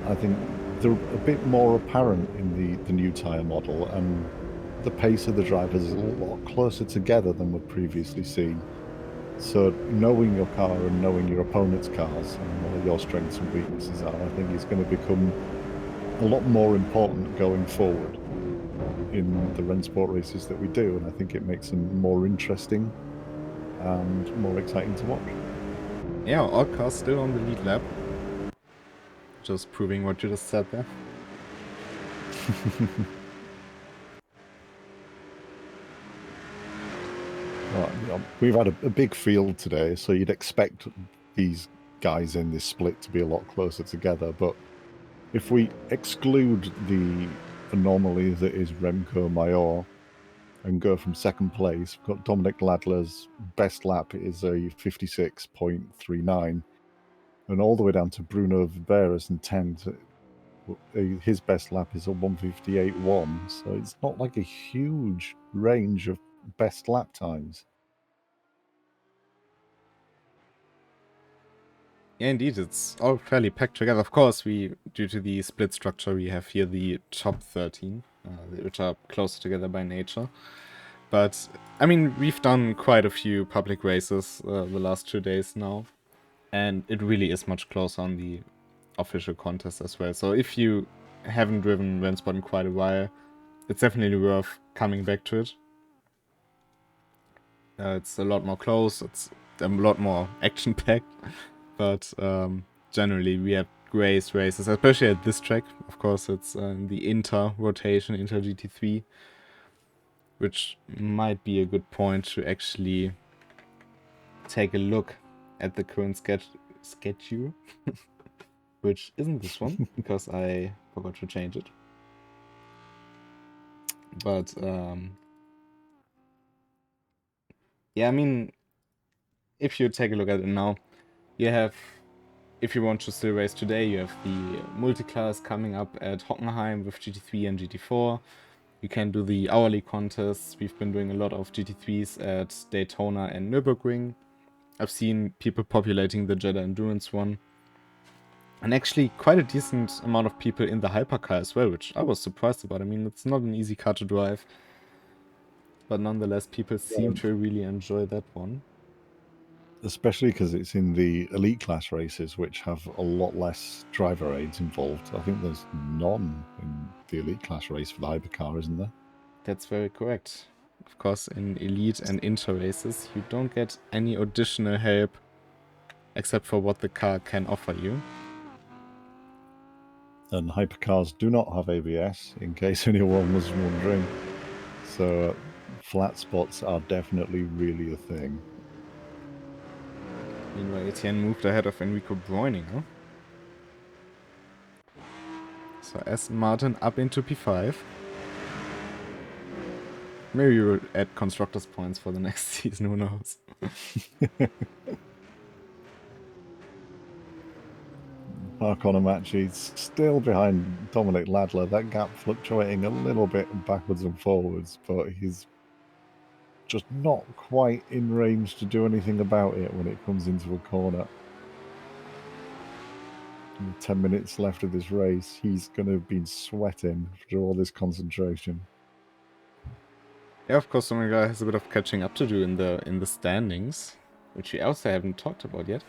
I think they're a bit more apparent in the new tyre model, and the pace of the drivers is a lot closer together than we've previously seen. So knowing your car and knowing your opponent's cars and what your strengths and weaknesses are, I think is going to become a lot more important going forward in the RENNSPORT races that we do, and I think it makes them more interesting and more exciting to watch. Yeah, all cars still on the lead lap. Just proving what you just said there. Well, we've had a big field today, so you'd expect these guys in this split to be a lot closer together, but if we exclude the anomaly that is Remco Mayor and go from second place, we've got Dominic Ladler's best lap is a 56.39, and all the way down to Bruno Vibera's in 10th, his best lap is a 158.1, so it's not like a huge range of best lap times. Yeah, indeed, it's all fairly packed together. Of course, due to the split structure, we have here the top 13, which are closer together by nature. But, I mean, we've done quite a few public races the last 2 days now, and it really is much closer on the official contest as well. So if you haven't driven RENNSPORT in quite a while, it's definitely worth coming back to it. It's a lot more close, it's a lot more action-packed, but generally we have great races, especially at this track. Of course, it's the Inter rotation, Inter GT3, which might be a good point to actually take a look at the current schedule, which isn't this one, because I forgot to change it. But, yeah, I mean, if you take a look at it now, you have, if you want to still race today, you have the multi-class coming up at Hockenheim with GT3 and GT4. You can do the hourly contests. We've been doing a lot of GT3s at Daytona and Nürburgring. I've seen people populating the Jeddah Endurance one. And actually quite a decent amount of people in the hypercar as well, which I was surprised about. I mean, it's not an easy car to drive. but nonetheless, people seem to really enjoy that one. Especially because it's in the elite class races, which have a lot less driver aids involved. I think there's none in the elite class race for the hypercar, isn't there? That's very correct. Of course, in elite and inter races, you don't get any additional help except for what the car can offer you. And hypercars do not have ABS, in case anyone was wondering. So flat spots are definitely really a thing. Meanwhile, Etienne moved ahead of Enrico Bräuninger. So Aston Martin up into P5. Maybe we'll add constructors points for the next season, who knows. Hakonamatchi's still behind Dominic Ladler. That gap fluctuating a little bit backwards and forwards, but he's just not quite in range to do anything about it when it comes into a corner. 10 minutes left of this race, he's going to have been sweating through all this concentration. Yeah, of course, Dominic has a bit of catching up to do in the standings, which we also haven't talked about yet.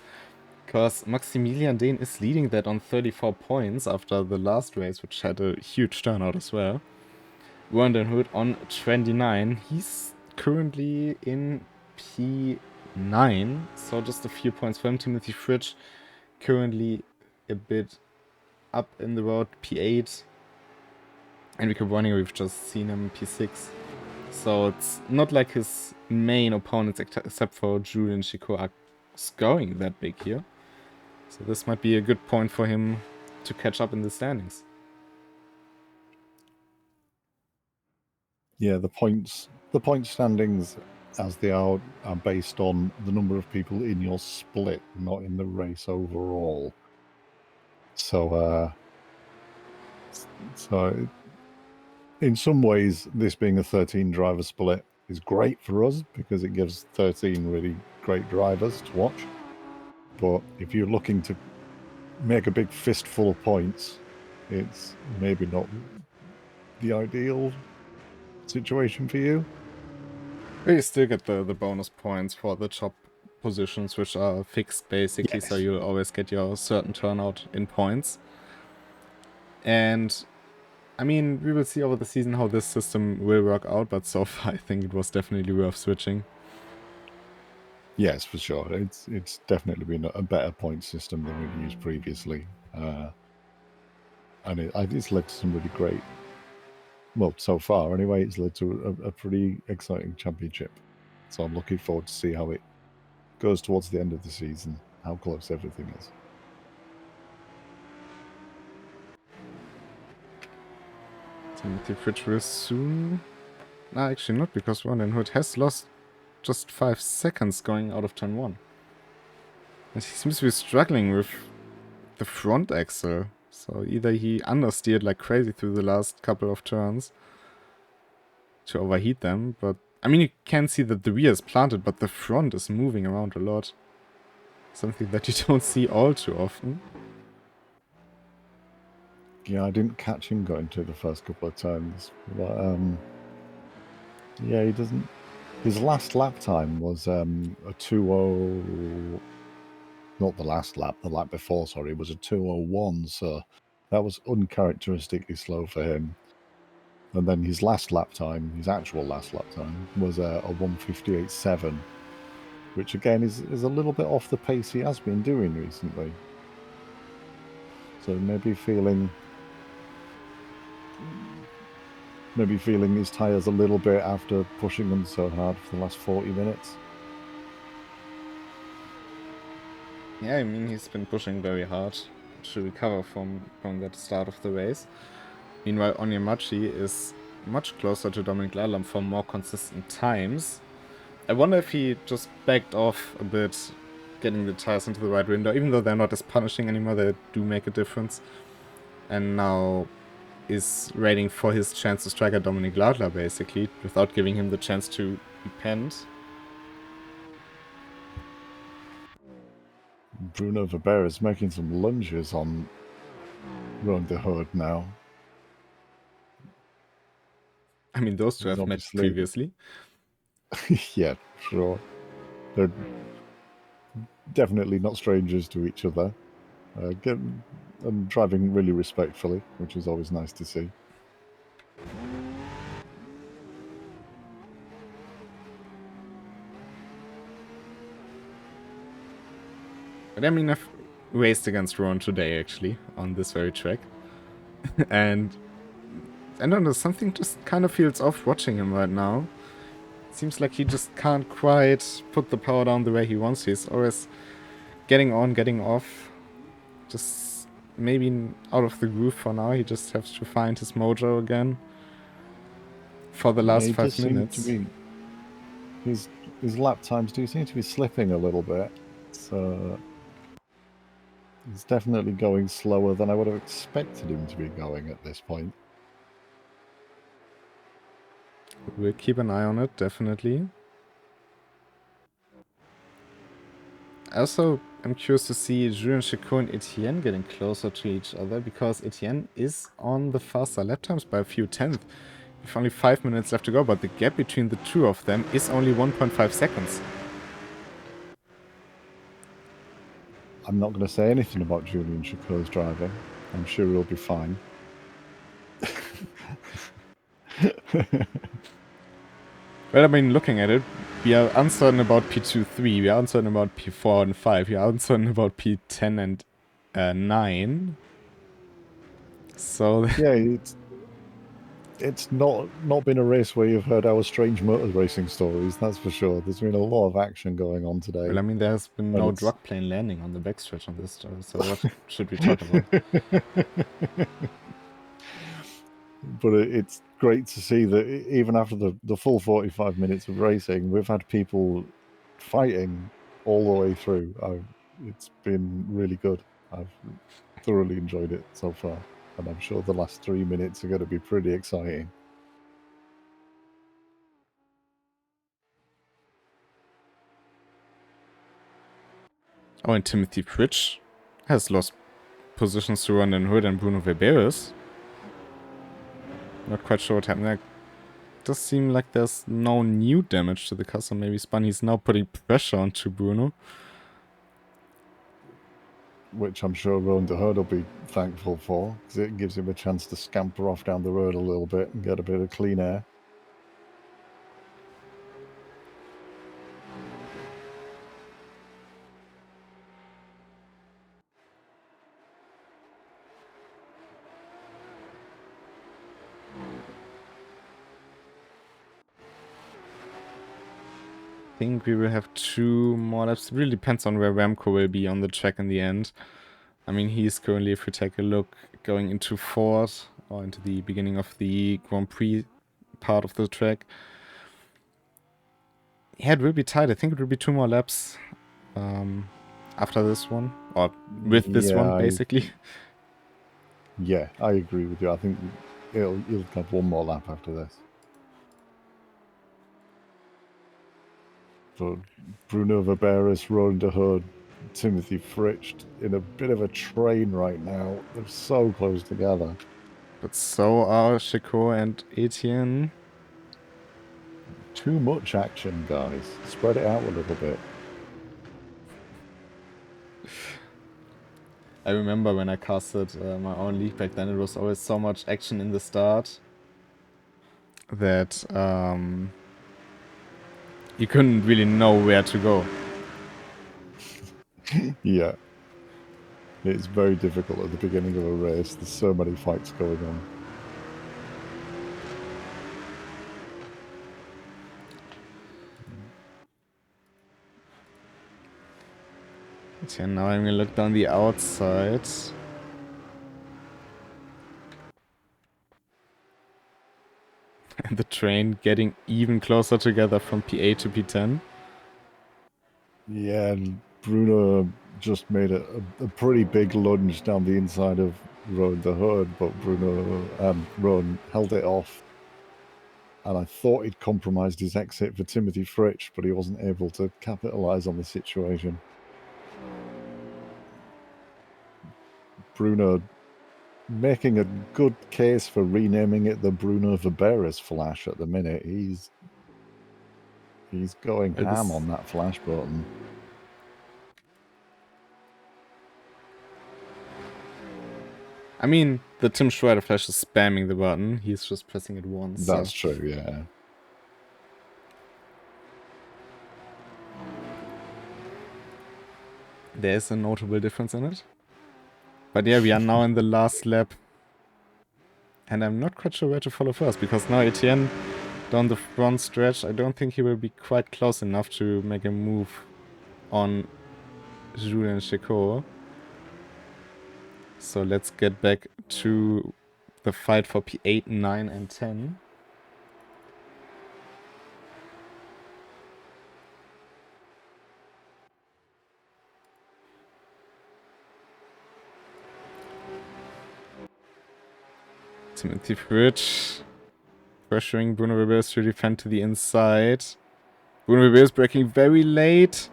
Because Maximilian Dehn is leading that on 34 points after the last race, which had a huge turnout as well. Warren Hood on 29. He's currently in P9, so just a few points for him. Timothy Fridge currently a bit up in the road, P8. Enrico Bräuninger, we've just seen him P6. So it's not like his main opponents, except for Julian Chico, are scoring that big here. So this might be a good point for him to catch up in the standings. Yeah, the point standings as they are based on the number of people in your split, not in the race overall. So in some ways, this being a 13 driver split is great for us because it gives 13 really great drivers to watch. But if you're looking to make a big fistful of points, it's maybe not the ideal situation for you. You still get the bonus points for the top positions, which are fixed basically, Yes. so you'll always get your certain turnout in points. And I mean, we will see over the season how this system will work out, but so far I think it was definitely worth switching. Yes, for sure. It's definitely been a better point system than we've used previously. And it's led to some really great, well, so far anyway, it's led to a pretty exciting championship. So I'm looking forward to see how it goes towards the end of the season, how close everything is. Timothy Fridge will soon... No, actually not, because Ronan Hood has lost just 5 seconds going out of turn 1. And he seems to be struggling with the front axle. So either he understeered like crazy through the last couple of turns to overheat them, but I mean, you can see that the rear is planted, but the front is moving around a lot. Something that you don't see all too often. Yeah, I didn't catch him going to the first couple of turns, but yeah, he doesn't. His last lap time was a 2:0. Not the last lap, the lap before, sorry, was a 2:01, so that was uncharacteristically slow for him. And then his last lap time, his actual last lap time, was a 1:58.7, which again is a little bit off the pace he has been doing recently. So maybe feeling his tyres a little bit after pushing them so hard for the last 40 minutes. Yeah, I mean, he's been pushing very hard to recover from that start of the race. Meanwhile, Onyemachi is much closer to Dominic Lallam for more consistent times. I wonder if he just backed off a bit, getting the tires into the right window, even though they're not as punishing anymore, they do make a difference. And now is waiting for his chance to strike at Dominic Ladler, basically, without giving him the chance to repent. Bruno Weber is making some lunges on Rowan the Hood now. I mean, those two He's have met previously. Yeah, sure. They're definitely not strangers to each other. And driving really respectfully, which is always nice to see. But I mean, I've raced against Ron today, actually, on this very track. And I don't know, something just kind of feels off watching him right now. Seems like he just can't quite put the power down the way he wants. He's always getting on, getting off. Just maybe out of the groove for now. He just has to find his mojo again for the last 5 minutes. Seem to be, his lap times do seem to be slipping a little bit. So he's definitely going slower than I would have expected him to be going at this point. We'll keep an eye on it, definitely. Also, I'm curious to see Julien Chicot and Etienne getting closer to each other, because Etienne is on the faster lap times by a few tenths. With only 5 minutes left to go, but the gap between the two of them is only 1.5 seconds. I'm not going to say anything about Julien Chicot's driving. I'm sure he'll be fine. Well, I mean, looking at it, we are uncertain about P2-3, we are uncertain about P4 and 5, we are uncertain about P10 and 9. So yeah, it's not been a race where you've heard our strange motor racing stories, that's for sure. There's been a lot of action going on today. Well, I mean, there's been no drug plane landing on the backstretch on this, so what should we talk about? But it's great to see that even after the full 45 minutes of racing, we've had people fighting all the way through. It's been really good. I've thoroughly enjoyed it so far, and I'm sure the last 3 minutes are going to be pretty exciting. Oh, and Timothy Pritch has lost positions to Ron Hood and Bruno Verberes. Not quite sure what happened there. Does seem like there's no new damage to the car, so maybe Spunny's now putting pressure onto Bruno. Which I'm sure Ron Hood will be thankful for, because it gives him a chance to scamper off down the road a little bit and get a bit of clean air. I think we will have 2 more laps. It really depends on where Remco will be on the track in the end. I mean, he's currently, if we take a look, going into 4th, or into the beginning of the Grand Prix part of the track. Yeah, it will be tight. I think it will be 2 more laps after this one, or with this one, basically. Yeah, I agree with you. I think you'll have 1 more lap after this. So Bruno Verberes, Ron Hood, Timothy Fritsch in a bit of a train right now. They're so close together. But so are Chicot and Etienne. Too much action, guys. Spread it out a little bit. I remember when I casted my own league back then, it was always so much action in the start that you couldn't really know where to go. Yeah. It's very difficult at the beginning of a race. There's so many fights going on. Yeah, now I'm gonna look down the outside. And the train getting even closer together from P8 to P10. Yeah, and Bruno just made a pretty big lunge down the inside of Ron Hood, but Bruno and Ron held it off. And I thought he'd compromised his exit for Timothy Fritsch, but he wasn't able to capitalize on the situation. Bruno making a good case for renaming it the Bruno Verberes Flash at the minute. He's He's going This- ham on that flash button. I mean, the Tim Schreider flash is spamming the button. He's just pressing it once. That's so. true, yeah. There's a notable difference in it. But yeah, we are now in the last lap. And I'm not quite sure where to follow first, because now Etienne down the front stretch, I don't think he will be quite close enough to make a move on Julien Chicot. So let's get back to the fight for P8, 9, and 10. Timothy Fridge pressuring Bruno Ribeiros to defend to the inside. Bruno Ribeiros breaking very late.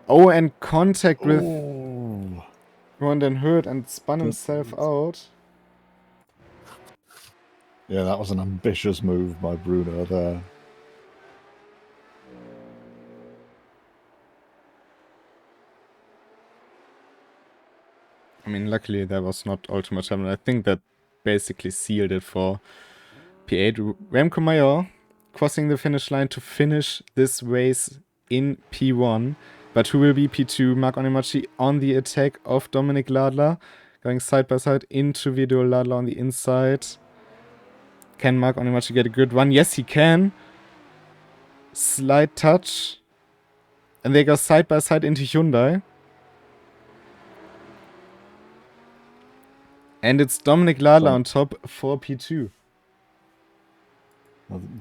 Oh, and contact with Ron Den Hurt and spun himself out. Yeah, that was an ambitious move by Bruno there. I mean, luckily there was not ultimate time, and I think that basically sealed it for P8. Remco Major crossing the finish line to finish this race in P1. But who will be P2? Marc Onimachi on the attack of Dominik Ladler, going side by side into Video Ladler on the inside. Can Marc Onimachi get a good run? Yes, he can. Slight touch. And they go side by side into Hyundai. And it's Dominik Ladler on top for P2.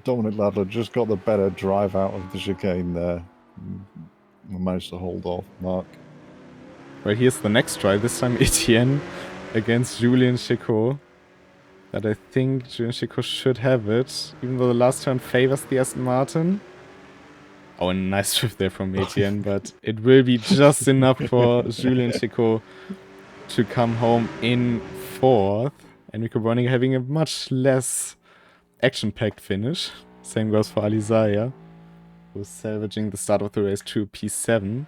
Dominik Ladler just got the better drive out of the chicane there. Managed to hold off Marc. Well, here's the next try. This time Etienne against Julien Chicot. But I think Julien Chicot should have it, even though the last turn favors the Aston Martin. Oh, a nice drift there from Etienne, but it will be just enough for Julien Chicot to come home in 4th. Enrico Browning having a much less action-packed finish. Same goes for Alizaya, who's salvaging the start of the race to P7.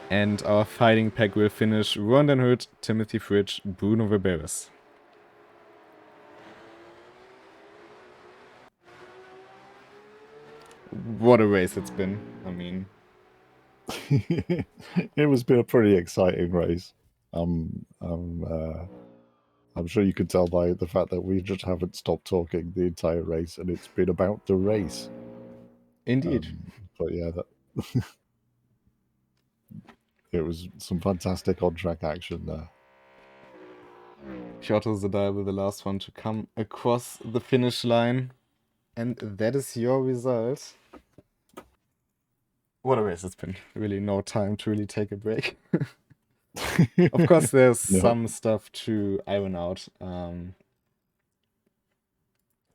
And our fighting pack will finish Ron Den Hurt, Timothy Fridge, Bruno Ribeiros. What a race it's been. I mean, it was been a pretty exciting race. I'm sure you could tell by the fact that we just haven't stopped talking the entire race, and it's been about the race. Indeed. But yeah, that it was some fantastic on-track action there. Piotr Zadai with the last one to come across the finish line. And that is your result. What a race it's been. Really no time to really take a break. Of course, there's some stuff to iron out.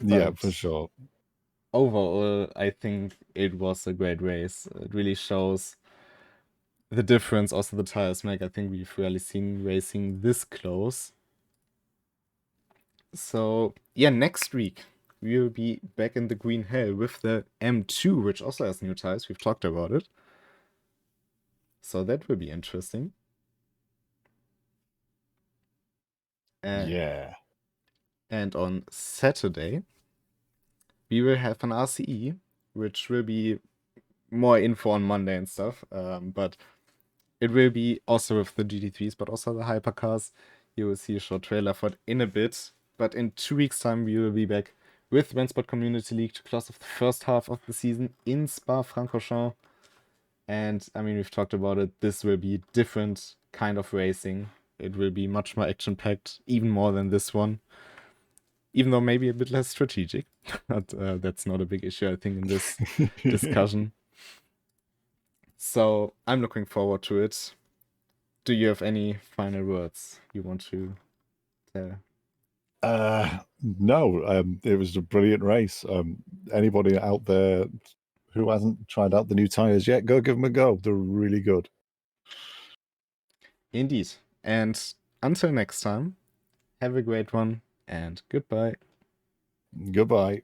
Yeah, for sure. Overall, I think it was a great race. It really shows the difference also the tires make. I think we've rarely seen racing this close. So, yeah, next week we will be back in the green hell with the M2, which also has new tires. We've talked about it. So that will be interesting. Yeah. And on Saturday, we will have an RCE, which will be more info on Monday and stuff. But it will be also with the GT3s, but also the hypercars. You will see a short trailer for it in a bit. But in 2 weeks' time, we will be back with RENNSPORT Community League to close off the first half of the season in Spa-Francorchamps. And, I mean, we've talked about it. This will be different kind of racing. It will be much more action-packed, even more than this one. Even though maybe a bit less strategic. But that's not a big issue, I think, in this discussion. So, I'm looking forward to it. Do you have any final words you want to tell? No, it was a brilliant race. Anybody out there who hasn't tried out the new tires yet, go give them a go. They're really good. Indeed. And until next time, have a great one and goodbye. Goodbye.